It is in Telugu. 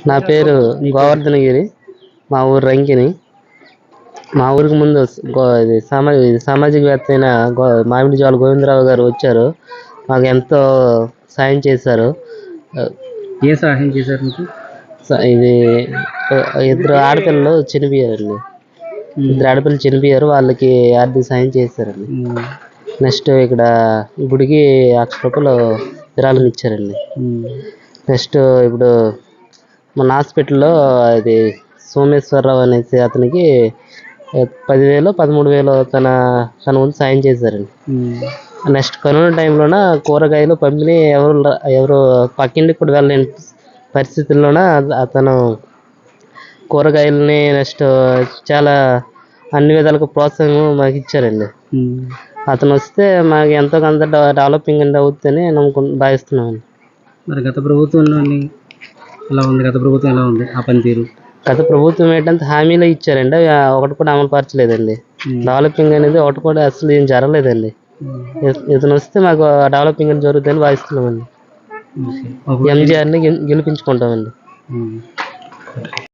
నా పేరు గోవర్ధనగిరి. మా ఊరు రంకిని. మా ఊరికి ముందు ఇది సామాజికవేత్త అయిన మామిడిజోల గోవిందరావు గారు వచ్చారు. మాకు ఎంతో సాయం చేశారు. ఏం సహాయం చేశారు మీకు? ఇది ఇద్దరు ఆడపిల్లలు చనిపోయారండి. వాళ్ళకి ఆర్థిక సాయం చేశారండి. నెక్స్ట్ ఇక్కడ గుడికి 1,00,000 రూపాయలు విరాళం ఇచ్చారండి. నెక్స్ట్ ఇప్పుడు మన హాస్పిటల్లో అది సోమేశ్వరరావు అనేసి అతనికి 10,000 13,000 తన వంతు సాయం చేశారండి. నెక్స్ట్ కరోనా టైంలోన కూరగాయలు పంపిణీ ఎవరు పక్కింటికి కూడా వెళ్ళలేని పరిస్థితుల్లోన అతను కూరగాయలని నెక్స్ట్ చాలా అన్ని విధాలుగా ప్రోత్సాహం మాకు ఇచ్చారండి. అతను వస్తే మాకు ఎంతో కొంత డెవలపింగ్ అవుతుందని భావిస్తున్నామండి. మరి గత ప్రభుత్వంలో ఎలా ఉంది ఆ పనితీరు? గత ప్రభుత్వం ఏంటంటే హామీలు ఇచ్చారండి, ఒకటి కూడా అమలు పరచలేదండి. డెవలపింగ్ అనేది ఒకటి కూడా అసలు ఏం జరగలేదండి. ఇతను వస్తే మాకు డెవలపింగ్ అని జరుగుతుందని భావిస్తున్నామండి. ఎంజీఆర్ని గెలిపించుకుంటామండి.